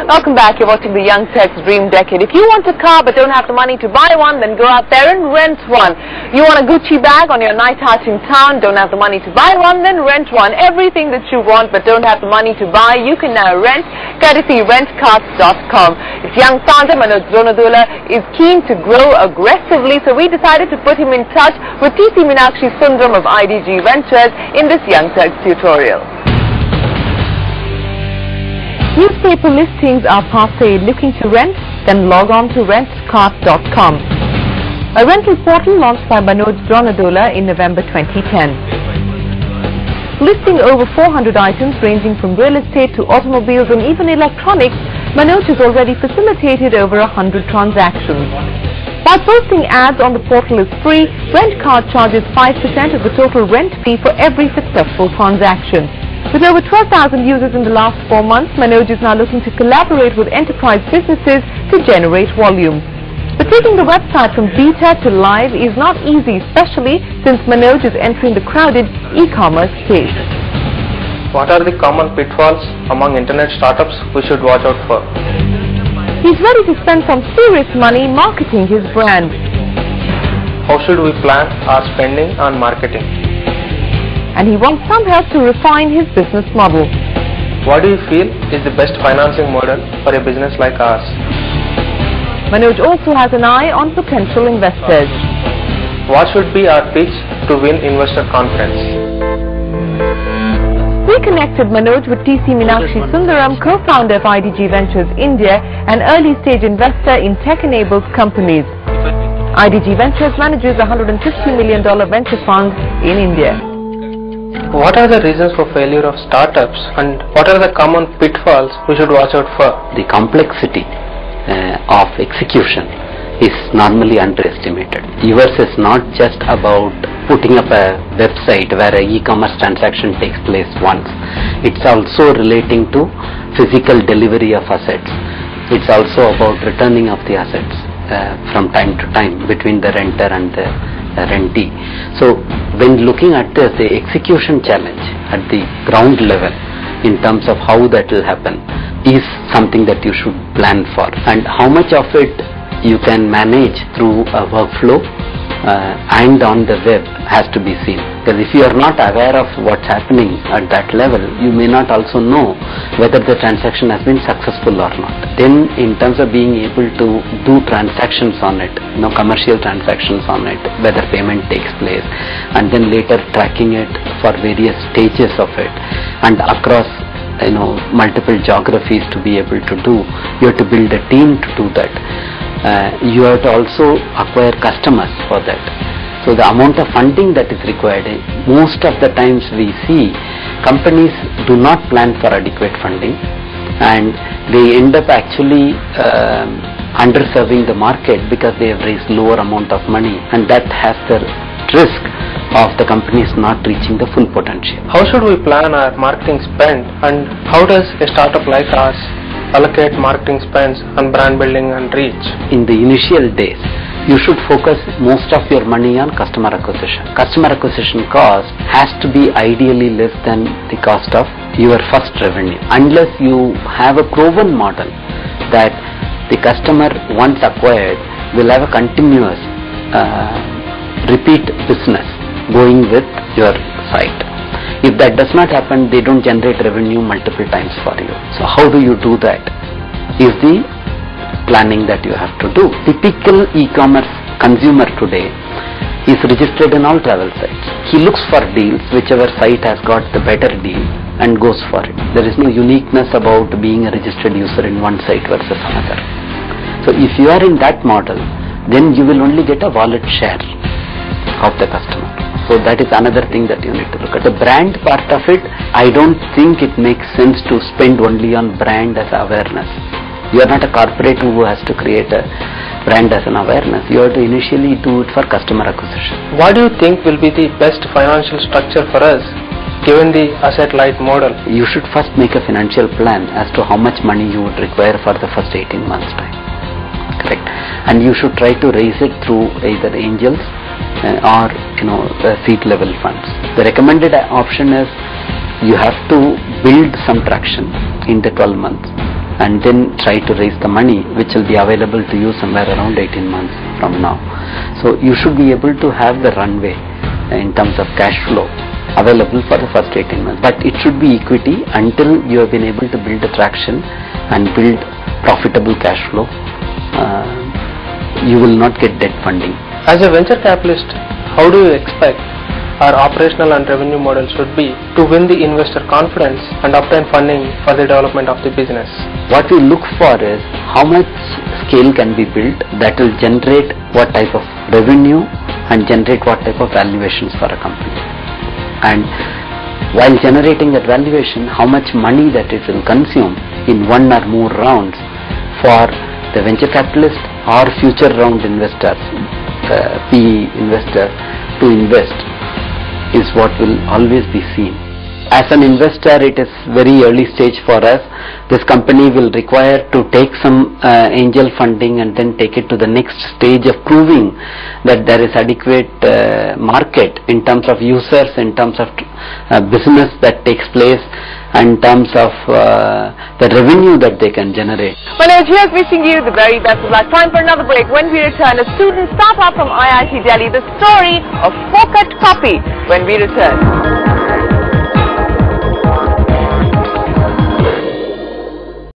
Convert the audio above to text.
Welcome back. You're watching the Young Turks Dream Decade. If you want a car but don't have the money to buy one, then go out there and rent one. You want a Gucci bag on your night out in town, don't have the money to buy one, then rent one. Everything that you want but don't have the money to buy, you can now rent, courtesy rentcars.com. Its young founder, Manoj Dronadula, is keen to grow aggressively, so we decided to put him in touch with TC Meenakshi Sundaram of IDG Ventures in this Young Turks tutorial. Newspaper listings are passé. Looking to rent? Then log on to rentcars.com, a rental portal launched by Manoj Dronadula in November 2010. Listing over 400 items ranging from real estate to automobiles and even electronics, Manoj has already facilitated over 100 transactions. While posting ads on the portal is free, Rentcars charges 5% of the total rent fee for every successful transaction. With over 12,000 users in the last 4 months, Manoj is now looking to collaborate with enterprise businesses to generate volume. But taking the website from beta to live is not easy, especially since Manoj is entering the crowded e-commerce space. What are the common pitfalls among internet startups we should watch out for? He's ready to spend some serious money marketing his brand. How should we plan our spending on marketing? And he wants some help to refine his business model. What do you feel is the best financing model for a business like ours? Manoj also has an eye on potential investors. What should be our pitch to win investor confidence? We connected Manoj with TC Meenakshi Sundaram, co-founder of IDG Ventures India, an early-stage investor in tech-enabled companies. IDG Ventures manages a $150 million venture fund in India. What are the reasons for failure of startups and what are the common pitfalls we should watch out for? The complexity of execution is normally underestimated. Yours is not just about putting up a website where an e-commerce transaction takes place once. It's also relating to physical delivery of assets. It's also about returning of the assets from time to time between the renter and the rentee. So when looking at this, the execution challenge at the ground level in terms of how that will happen is something that you should plan for, and how much of it you can manage through a workflow and on the web has to be seen. Because if you are not aware of what's happening at that level, you may not also know whether the transaction has been successful or not. Then in terms of being able to do transactions on it, commercial transactions on it, whether payment takes place, and then later tracking it for various stages of it and across multiple geographies to be able to do, you have to build a team to do that. You have to also acquire customers for that. So the amount of funding that is required, most of the times we see companies do not plan for adequate funding, and they end up actually underserving the market because they have raised lower amount of money, and that has the risk of the companies not reaching the full potential. How should we plan our marketing spend, and how does a startup like ours allocate marketing spends on brand building and reach? In the initial days, you should focus most of your money on customer acquisition. Customer acquisition cost has to be ideally less than the cost of your first revenue. Unless you have a proven model that the customer once acquired will have a continuous repeat business going with your site. If that does not happen, they don't generate revenue multiple times for you. So how do you do that is the planning that you have to do. Typical e-commerce consumer today is registered in all travel sites. He looks for deals, whichever site has got the better deal, and goes for it. There is no uniqueness about being a registered user in one site versus another. So if you are in that model, then you will only get a wallet share of the customer. So that is another thing that you need to look at. The brand part of it, I don't think it makes sense to spend only on brand as awareness. You are not a corporate who has to create a brand as an awareness. You have to initially do it for customer acquisition. What do you think will be the best financial structure for us given the asset-light model? You should first make a financial plan as to how much money you would require for the first 18 months time. expect, and you should try to raise it through either angels or seed level funds. The recommended option is you have to build some traction in the 12 months and then try to raise the money, which will be available to you somewhere around 18 months from now. So you should be able to have the runway in terms of cash flow available for the first 18 months, but it should be equity until you have been able to build the traction and build profitable cash flow. You will not get debt funding. As a venture capitalist, how do you expect our operational and revenue model should be to win the investor confidence and obtain funding for the development of the business? What we look for is how much scale can be built that will generate what type of revenue and generate what type of valuations for a company. And while generating that valuation, how much money that it will consume in one or more rounds for the venture capitalist or future round investors, PE investor, to invest is what will always be seen. As an investor, it is very early stage for us. This company will require to take some angel funding and then take it to the next stage of proving that there is adequate market in terms of users, in terms of business that takes place, and in terms of the revenue that they can generate. Manoj, here's wishing you the very best of luck. Time for another break. When we return, a student startup from IIT Delhi, the story of Pocket Copy, when we return.